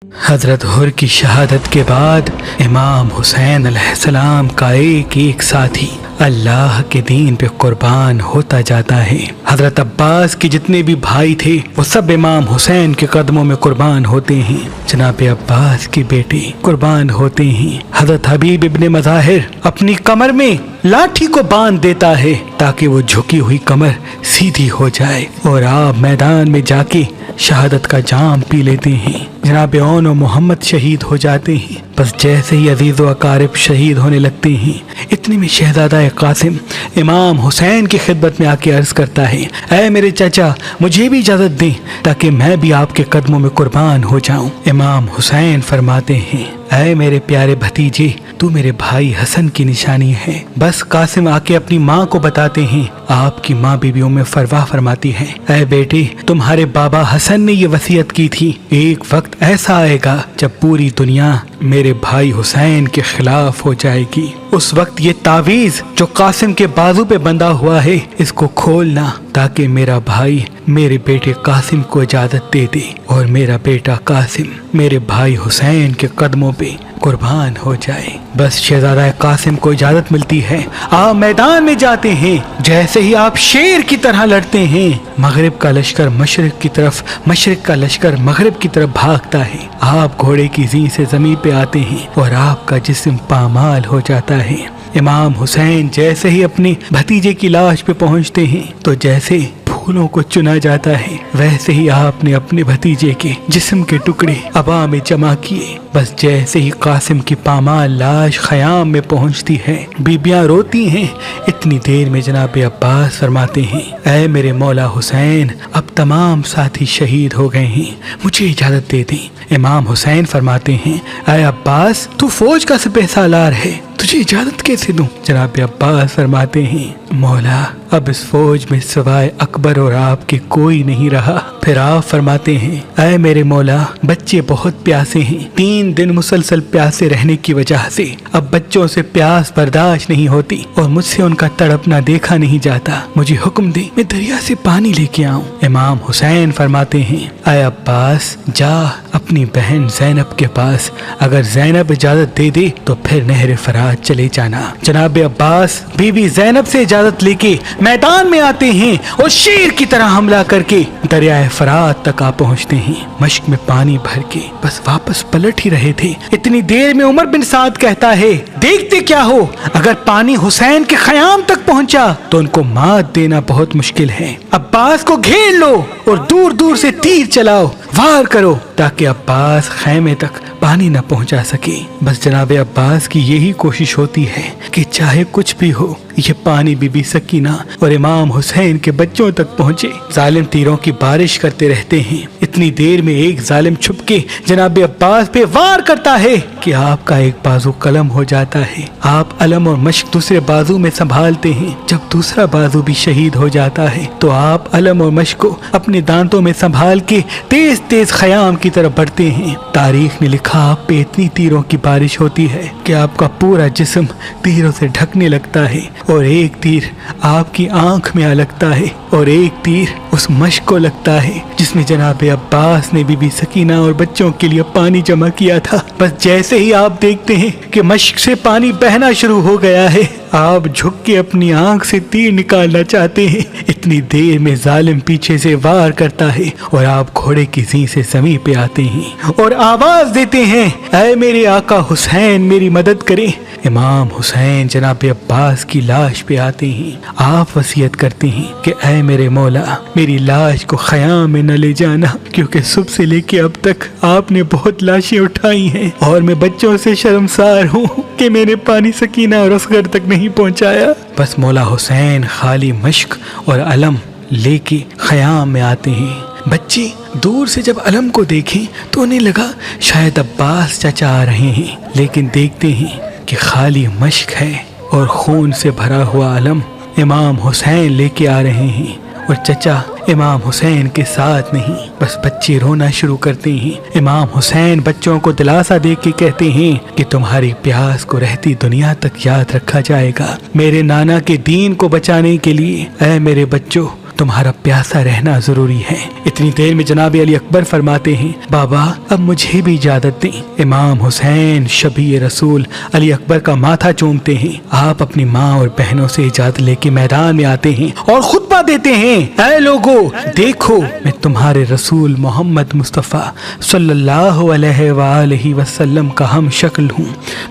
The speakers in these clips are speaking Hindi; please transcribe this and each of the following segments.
हज़रत हुर की शहादत के बाद इमाम हुसैन अलैहिस्सलाम का एक एक साथी अल्लाह के दीन पे कुर्बान होता जाता है। हज़रत अब्बास के जितने भी भाई थे वो सब इमाम हुसैन के कदमों में कुर्बान होते हैं। जनाब अब्बास के बेटे कुर्बान होते हैं। हज़रत हबीब इब्ने मज़ाहिर अपनी कमर में लाठी को बांध देता है ताकि वो झुकी हुई कमर सीधी हो जाए और आप मैदान में जाके शहादत का जाम पी लेते हैं। जनाब ओन और मोहम्मद शहीद हो जाते हैं। बस जैसे ही अजीज़ व अकारिब शहीद होने लगते हैं इतने में शहजादा कासिम इमाम हुसैन की खिदमत में आके अर्ज करता है, ऐ मेरे चाचा मुझे भी इजाज़त दें ताकि मैं भी आपके कदमों में कुर्बान हो जाऊं। इमाम हुसैन फरमाते हैं, ऐ मेरे प्यारे भतीजे तू मेरे भाई हसन की निशानी है। बस कासिम आके अपनी माँ को बताते हैं। आपकी माँ बीबी उम्मे फरवा फरमाती है, ऐ बेटे तुम्हारे बाबा हसन ने ये वसीयत की थी, एक वक्त ऐसा आएगा जब पूरी दुनिया मेरे भाई हुसैन के खिलाफ हो जाएगी। उस वक्त ये तावीज जो कासिम के बाजू पे बंधा हुआ है इसको खोलना ताकि मेरा भाई मेरे बेटे कासिम को इजाजत दे दे और मेरा बेटा कासिम मेरे भाई हुसैन के कदमों पे कुर्बान हो जाए। बस शहजादा कासिम को इजाजत मिलती है। आप मैदान में जाते हैं। जैसे ही आप शेर की तरह लड़ते हैं मगरिब का लश्कर मशरिक की तरफ, मशरिक का लश्कर मगरिब की तरफ भागता है। आप घोड़े की ज़ीं से ज़मीन पे आते हैं और आपका जिस्म पामाल हो जाता है। इमाम हुसैन जैसे ही अपने भतीजे की लाश पे पहुंचते हैं तो जैसे फूलों को चुना जाता है वैसे ही आपने अपने भतीजे के जिस्म के टुकड़े हवा में जमा किए। बस जैसे ही कासिम की पामाल लाश खयाम में पहुंचती है बीबियां रोती हैं। इतनी देर में जनाब अब्बास फरमाते हैं, ऐ मेरे मौला हुसैन अब तमाम साथी शहीद हो गए हैं, मुझे इजाजत दे दें। इमाम हुसैन फरमाते हैं, ऐ अब्बास तू फौज का सिपहसालार है, तुझे इजाजत कैसे दूं? जनाब अब्बास फरमाते हैं, मौला अब इस फौज में सिवाय अकबर और आपके कोई नहीं रहा। फिर आप फरमाते हैं, ऐ मेरे मौला बच्चे बहुत प्यासे हैं, 3 दिन मुसलसल प्यासे रहने की वजह से अब बच्चों से प्यास बर्दाश्त नहीं होती और मुझसे उनका तड़पना देखा नहीं जाता, मुझे हुक्म दे मैं दरिया से पानी लेके आऊं। इमाम हुसैन फरमाते हैं, ऐ अब्बास जा अपनी बहन जैनब के पास, अगर जैनब इजाजत दे दे तो फिर नहर फरात चले जाना। जनाब अब्बास बीबी जैनब से इजाजत लेके मैदान में आते हैं और शेर की तरह हमला करके दरिया फरात तक आ पहुंचते हैं। मश्क में पानी भर के बस वापस पलट ही रहे थे। इतनी देर में उमर बिन साद कहता है, देखते क्या हो, अगर पानी हुसैन के खयाम तक पहुंचा तो उनको मात देना बहुत मुश्किल है। अब्बास को घेर लो और दूर दूर से तीर चलाओ, वार करो ताकि अब्बास खैमे तक पानी न पहुंचा सके। बस जनाब अब्बास की यही कोशिश होती है कि चाहे कुछ भी हो ये पानी बीबी सकीना और इमाम हुसैन के बच्चों तक पहुंचे। जालिम तीरों की बारिश करते रहते हैं। इतनी देर में एक जालिम छुप के जनाब अब्बास पे वार करता है कि आपका एक बाजू कलम हो जाता है। आप अलम और मश्क दूसरे बाजू में संभालते हैं। जब दूसरा बाजू भी शहीद हो जाता है तो आप अलम और मश्क को अपने दांतों में संभाल के तेज तेज खयाम की तरफ बढ़ते हैं। तारीख ने लिखा आप पे इतनी तीरों की बारिश होती है कि आपका पूरा जिस्म तीरों से ढकने लगता है और एक तीर आपकी आंख में आ लगता है और एक तीर उस मश्क को लगता है जिसमें जनाब अब्बास ने बीबी सकीना और बच्चों के लिए पानी जमा किया था। बस जैसे ही आप देखते हैं कि मश्क से पानी बहना शुरू हो गया है आप झुक के अपनी आंख से तीर निकालना चाहते हैं। इतनी देर में जालिम पीछे से वार करता है और आप घोड़े की ज़ीं से ज़मीन पे आते हैं और आवाज देते हैं, ऐ मेरे आका हुसैन मेरी मदद करें। इमाम हुसैन जनाब अब्बास की लाश पे आते हैं। आप वसीयत करते हैं कि ऐ मेरे मौला मेरी लाश को खयाम में न ले जाना, क्योंकि सुबह से लेके अब तक आपने बहुत लाशें उठाई हैं और मैं बच्चों से शर्मसार हूँ कि मैंने पानी सकीना और असगर तक नहीं पहुँचाया। बस मौला हुसैन खाली मश्क और अलम लेके खयाम में आते हैं। बच्चे दूर से जब अलम को देखें तो उन्हें लगा शायद अब्बास चाचा आ रहे हैं, लेकिन देखते हैं कि खाली मश्क है और खून से भरा हुआ अलम इमाम हुसैन लेके आ रहे हैं और चचा इमाम हुसैन के साथ नहीं। बस बच्चे रोना शुरू करते हैं। इमाम हुसैन बच्चों को दिलासा दे के कहते हैं कि तुम्हारी प्यास को रहती दुनिया तक याद रखा जाएगा। मेरे नाना के दीन को बचाने के लिए ऐ मेरे बच्चों तुम्हारा प्यासा रहना जरूरी है। इतनी देर में जनाब अली अकबर फरमाते हैं, बाबा अब मुझे भी इजाजत दें। इमाम हुसैन शबी रसूल अली अकबर का माथा चूमते हैं। आप अपनी माँ और बहनों से इजाजत लेके मैदान में आते हैं और खुतबा देते हैं, ऐ लोगो देखो मैं तुम्हारे रसूल मोहम्मद मुस्तफ़ा सल्लल्लाहु अलैहि वसल्लम का हम शक्ल हूँ।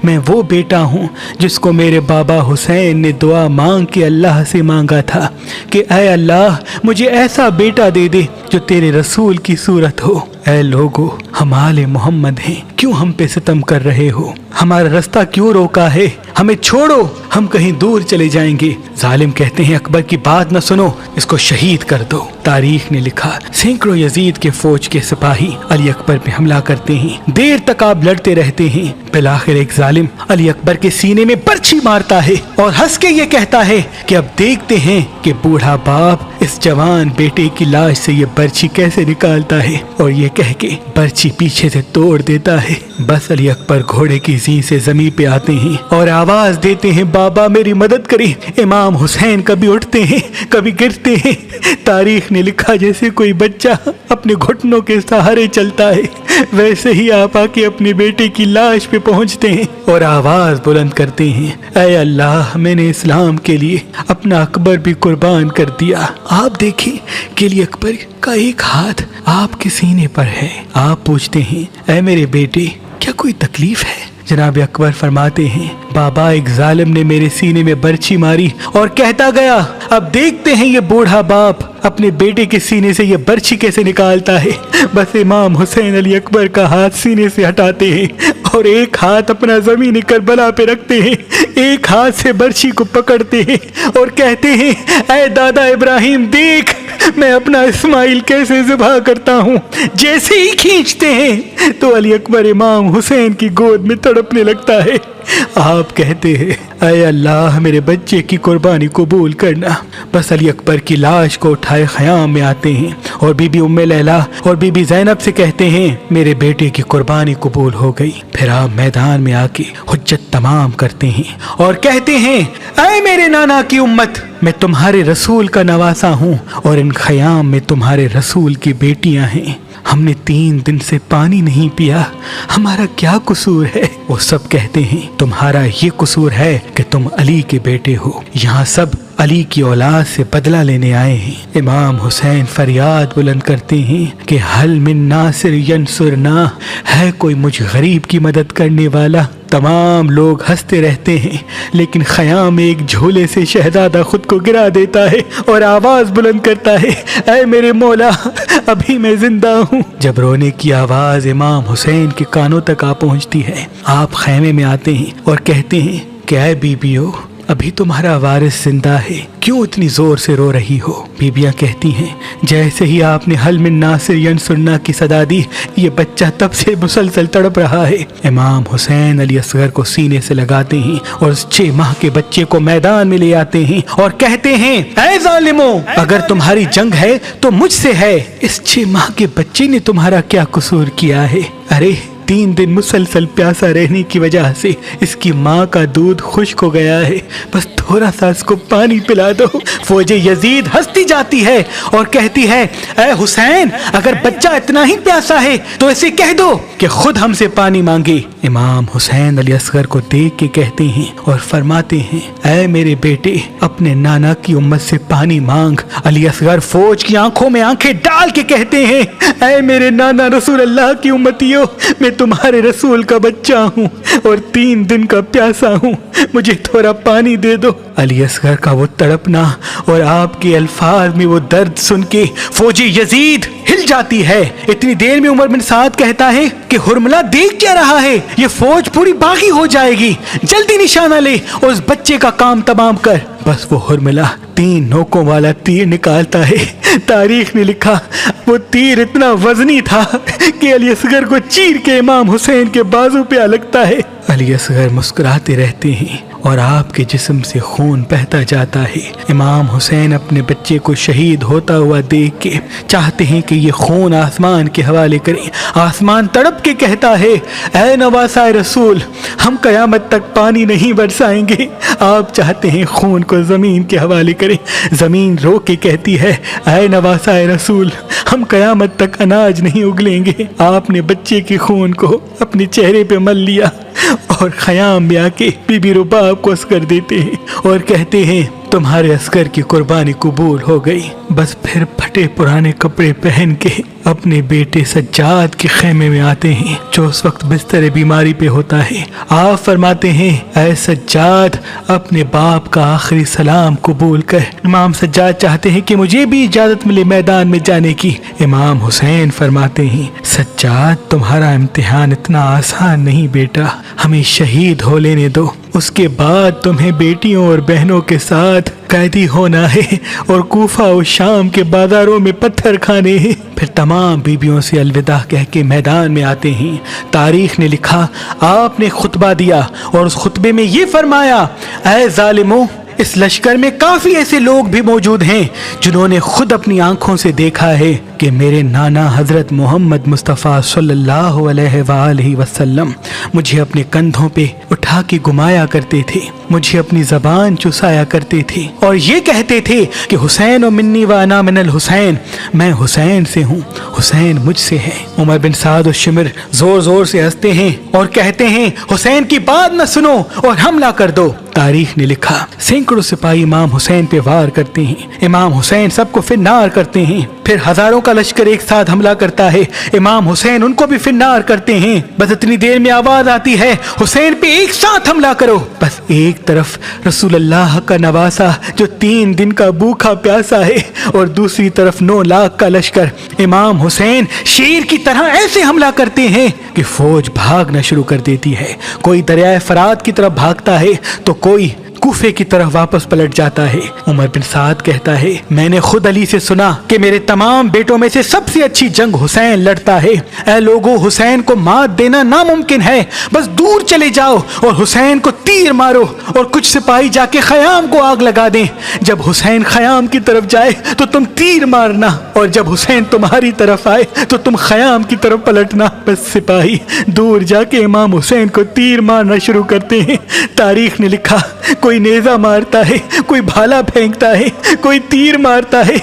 मैं वो बेटा हूँ जिसको मेरे बाबा हुसैन ने दुआ मांग के अल्लाह से मांगा था कि ऐ अल्लाह मुझे ऐसा बेटा दे दे जो तेरे रसूल की सूरत हो। ऐ लोगो हम आले मोहम्मद हैं, क्यों हम पे सितम कर रहे हो? हमारा रास्ता क्यों रोका है? हमें छोड़ो, हम कहीं दूर चले जाएंगे। जालिम कहते हैं, अकबर की बात न सुनो, इसको शहीद कर दो। तारीख ने लिखा, सैकड़ों यजीद के फौज के सिपाही अली अकबर पे हमला करते हैं। देर तक आप लड़ते रहते हैं। बिलाखिर एक जालिम अली अकबर के सीने में बर्छी मारता है और हंस के ये कहता है कि अब देखते हैं कि बूढ़ा बाप इस जवान बेटे की लाश से ये बर्छी कैसे निकालता है। और ये कह के बर्छी पीछे से तोड़ देता है। बस अली अकबर घोड़े की जीं से जमीन पे आते हैं और आवाज देते हैं, बाबा मेरी मदद करें। इमाम हुसैन कभी उठते हैं कभी गिरते हैं। तारीख ने लिखा, जैसे कोई बच्चा अपने घुटनों के सहारे चलता है, वैसे ही आप आके अपने बेटे की लाश पे पहुंचते हैं और आवाज बुलंद करते हैं, ऐ अल्लाह मैंने इस्लाम के लिए अपना अकबर भी कुर्बान कर दिया। आप देखिए कि अली अकबर का एक हाथ आपके सीने पर है। आप पूछते हैं, ऐ मेरे बेटे क्या कोई तकलीफ है? जनाब अकबर फरमाते हैं, बाबा एक जालिम ने मेरे सीने में बर्छी मारी और कहता गया, अब देखते हैं ये बूढ़ा बाप अपने बेटे के सीने से ये बर्छी कैसे निकालता है। बस इमाम हुसैन अली अकबर का हाथ सीने से हटाते हैं और एक हाथ अपना ज़मीन करबला पे रखते हैं, एक हाथ से बर्छी को पकड़ते हैं और कहते हैं, ऐ दादा इब्राहिम देख मैं अपना इस्माइल कैसे ज़िबा करता हूँ। जैसे ही खींचते हैं तो अली अकबर इमाम हुसैन की गोद में तड़पने लगता है। आप कहते हैं, ऐ अल्लाह मेरे बच्चे की कुर्बानी कबूल करना। बस अली अकबर की लाश को उठाए ख़याम में आते हैं और बीबी उम्मे लैला और बीबी ज़ैनब से कहते हैं, मेरे बेटे की कुर्बानी कबूल हो गई। फिर आप मैदान में आके हुज्जत तमाम करते हैं और कहते हैं, ऐ मेरे नाना की उम्मत मैं तुम्हारे रसूल का नवासा हूँ और इन ख़याम में तुम्हारे रसूल की बेटियाँ हैं। हमने 3 दिन से पानी नहीं पिया, हमारा क्या कसूर है? वो सब कहते हैं, तुम्हारा ये कसूर है कि तुम अली के बेटे हो। यहाँ सब अली की औलाद से बदला लेने आए हैं। इमाम हुसैन फरियाद बुलंद करते हैं कि हल मिन नासिर यंसुरना, है कोई मुझ गरीब की मदद करने वाला? तमाम लोग हंसते रहते हैं, लेकिन ख़याम में एक झोले से शहजादा खुद को गिरा देता है और आवाज बुलंद करता है, ऐ मेरे मौला अभी मैं जिंदा हूँ। जब रोने की आवाज इमाम हुसैन के कानों तक आ पहुँचती है, आप खैमे में आते हैं और कहते हैं, क्या बीबियो अभी तुम्हारा वारिस जिंदा है, क्यों इतनी जोर से रो रही हो? बीबियां कहती हैं, जैसे ही आपने हल मिन नासिर यंसुरना की सदा दी, ये बच्चा तब से मुसलसल तड़प रहा है। इमाम हुसैन अली असगर को सीने से लगाते हैं और उस 6 माह के बच्चे को मैदान में ले आते हैं और कहते हैं, ऐ जालिमो अगर तुम्हारी जंग है तो मुझसे है। इस 6 माह के बच्चे ने तुम्हारा क्या कसूर किया है? अरे 3 दिन मुसलसल प्यासा रहने की वजह से इसकी माँ का दूध खुश्क हो गया है, बस थोड़ा सा इसको पानी पिला दो। फौजे यजीद हंसती जाती है और कहती है, ऐ हुसैन अगर बच्चा इतना ही प्यासा है तो इसे कह दो कि खुद हमसे पानी मांगे। इमाम हुसैन अली असगर को देख के कहते हैं और फरमाते हैं, ऐ मेरे बेटे अपने नाना की उम्मत से पानी मांग। अली असगर फौज की आंखों में आंखें डाल के कहते हैं, ऐ मेरे नाना रसूल अल्लाह की उम्मतियों, मैं तुम्हारे रसूल का बच्चा हूँ और 3 दिन का प्यासा हूँ, मुझे थोड़ा पानी दे दो। अली असगर का वो तड़पना और आपके अल्फाज में वो दर्द सुन के फौजी यजीद हिल जाती है। इतनी देर में उमर बिन साद कहता है कि हुरमला देख क्या रहा है, ये फौज पूरी बागी हो जाएगी, जल्दी निशाना ले और उस बच्चे का काम तमाम कर। बस वो हुरमला 3 नोकों वाला तीर निकालता है। तारीख ने लिखा, वो तीर इतना वजनी था कि अली असगर को चीर के इमाम हुसैन के बाजू पे आ लगता है। अली असगर मुस्कुराते रहते हैं और आपके जिस्म से खून बहता जाता है। इमाम हुसैन अपने बच्चे को शहीद होता हुआ देख के चाहते हैं कि ये खून आसमान के हवाले करें। आसमान तड़प के कहता है, ऐ नवासा रसूल, हम कयामत तक पानी नहीं बरसाएंगे। आप चाहते हैं खून को ज़मीन के हवाले करें। ज़मीन रो के कहती है, ऐ नवासा रसूल, हम कयामत तक अनाज नहीं उगलेंगे। आपने बच्चे के खून को अपने चेहरे पे मल लिया। और ख़याम में आके बीबी रुबाब को अस्कर देते हैं और कहते हैं, तुम्हारे अस्कर की कुर्बानी कबूल हो गई। बस फिर फटे पुराने कपड़े पहन के अपने बेटे सज्जाद के खेमे में आते हैं, जो उस वक्त बिस्तर बीमारी पे होता है। आप फरमाते हैं, ऐ सज्जाद, अपने बाप का आखिरी सलाम कबूल कर। इमाम सज्जाद चाहते हैं कि मुझे भी इजाज़त मिले मैदान में जाने की। इमाम हुसैन फरमाते हैं, सज्जाद, तुम्हारा इम्तिहान इतना आसान नहीं बेटा, हमें शहीद हो लेने दो, उसके बाद तुम्हें बेटियों और बहनों के साथ कैदी होना है और कूफा और शाम के बाजारों में पत्थर खाने हैं। फिर तमाम बीबियों से अलविदा कह के मैदान में आते हैं। तारीख ने लिखा, आपने खुतबा दिया और उस खुतबे में ये फरमाया, ऐ जालिमों, इस लश्कर में काफी ऐसे लोग भी मौजूद हैं जिन्होंने खुद अपनी आंखों से देखा है कि मेरे नाना हजरत मोहम्मद मुस्तफ़ा सल्लल्लाहु अलैहि वसल्लम मुझे अपने कंधों पे उठा के घुमाया करते थे, मुझे अपनी ज़बान चुसाया करते थे और ये कहते थे कि हुसैन व मिन्नी व अना मिनल हुसैन, मैं हुसैन से हूँ, हुसैन मुझसे है। उमर बिन साद शिमर जोर जोर से हंसते हैं और कहते हैं, हुसैन की बात न सुनो और हमला कर दो। तारीख ने लिखा, सैकड़ों सिपाही इमाम हुसैन पे वार करते हैं। इमाम हुसैन सबको फिन्नार करते हैं। फिर हजारों का लश्कर एक साथ हमला करता है। इमाम हुसैन उनको भी फिन्नार करते हैं। बस इतनी देर में आवाज आती है, हुसैन पे एक साथ हमला करो। बस एक तरफ रसूलुल्लाह का नवासा जो 3 दिन का भूखा प्यासा है और दूसरी तरफ 9 लाख का लश्कर। इमाम हुसैन शेर की तरह ऐसे हमला करते हैं कि फौज भागना शुरू कर देती है। कोई दरियाए फरात की तरफ भागता है तो कोई कूफे की तरफ वापस पलट जाता है। उमर बिन साद कहता है, मैंने खुद अली से सुना कि मेरे तमाम बेटों में से सबसे अच्छी जंग हुसैन लड़ता है। ऐ लोगों, हुसैन को मात देना नामुमकिन है, बस दूर चले जाओ और हुसैन को तीर मारो और कुछ सिपाही जाके ख़याम को आग लगा दें। जब हुसैन ख़याम की तरफ जाए तो तुम तीर मारना और जब हुसैन तुम्हारी तरफ आए तो तुम ख़याम की तरफ पलटना। बस सिपाही दूर जाके इमाम हुसैन को तीर मारना शुरू करते हैं। तारीख ने लिखा, कोई नेजा मारता है, कोई भाला फेंकता है, कोई तीर मारता है,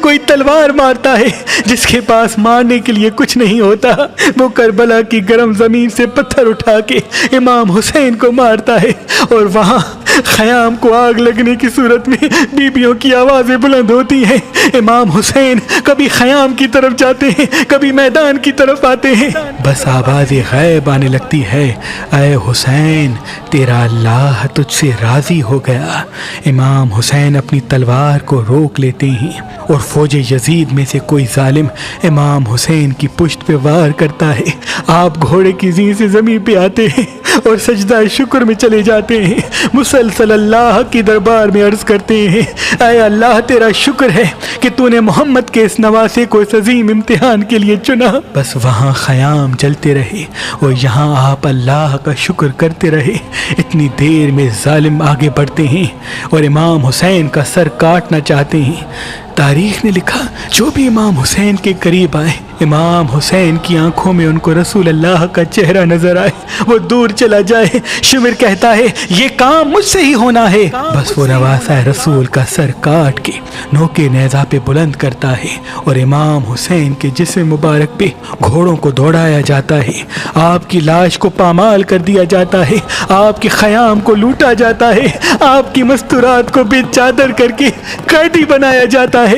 कोई तलवार मारता है। जिसके पास मारने के लिए कुछ नहीं होता वो करबला की गर्म जमीन से पत्थर उठा के इमाम हुसैन को मारता है और वहां ख़याम को आग लगने की सूरत में बीबियों की आवाजें बुलंद होती हैं। इमाम हुसैन कभी ख़याम की तरफ जाते हैं, कभी मैदान की तरफ आते हैं। बस आवाज़ें गैब आने लगती है, ऐ हुसैन, तेरा अल्लाह तुझसे राजी हो गया। इमाम हुसैन अपनी तलवार को रोक लेते हैं और फौज यजीद में से कोई जालिम इमाम हुसैन की पुश्त पे वार करता है। आप घोड़े की ज़ीं से ज़मीन पे आते हैं और सजदा शुक्र में चले जाते हैं। मुसलसल अल्लाह की दरबार में अर्ज करते हैं, ऐ अल्लाह, तेरा शुक्र है कि तूने मोहम्मद के इस नवासे को इस अजीम इम्तिहान के लिए चुना। बस वहाँ ख़याम जलते रहे और यहाँ आप अल्लाह का शुक्र करते रहे। इतनी देर में जालिम आगे बढ़ते हैं और इमाम हुसैन का सर काटना चाहते हैं। तारीख ने लिखा, जो भी इमाम हुसैन के करीब आए, इमाम हुसैन की आंखों में उनको रसूल अल्लाह का चेहरा नजर आए, वो दूर चला जाए। शिमिर कहता है, ये काम मुझसे ही होना है। बस वो नवासा रसूल का सर काट के नोके नेज़ा पे बुलंद करता है और इमाम हुसैन के जिस्म मुबारक पे घोड़ों को दौड़ाया जाता है। आपकी लाश को पामाल कर दिया जाता है, आपके ख़याम को लूटा जाता है, आपकी मस्तूरात को बेचादर करके कैदी बनाया जाता है।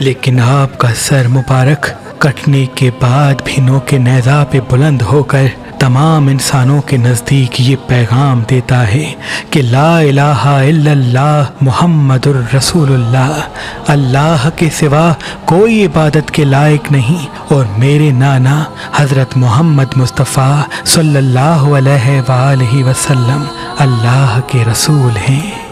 लेकिन आपका सर मुबारक कटने के बाद भी नोके नेज़ा पे बुलंद होकर तमाम इंसानों के नज़दीक ये पैगाम देता है कि ला इलाहा इल्लल्लाह मुहम्मदुर रसूलुल्लाह, अल्लाह के सिवा कोई इबादत के लायक नहीं और मेरे नाना हज़रत मोहम्मद मुस्तफ़ा सल्लल्लाहु अलैहि वसल्लम अल्लाह के रसूल हैं।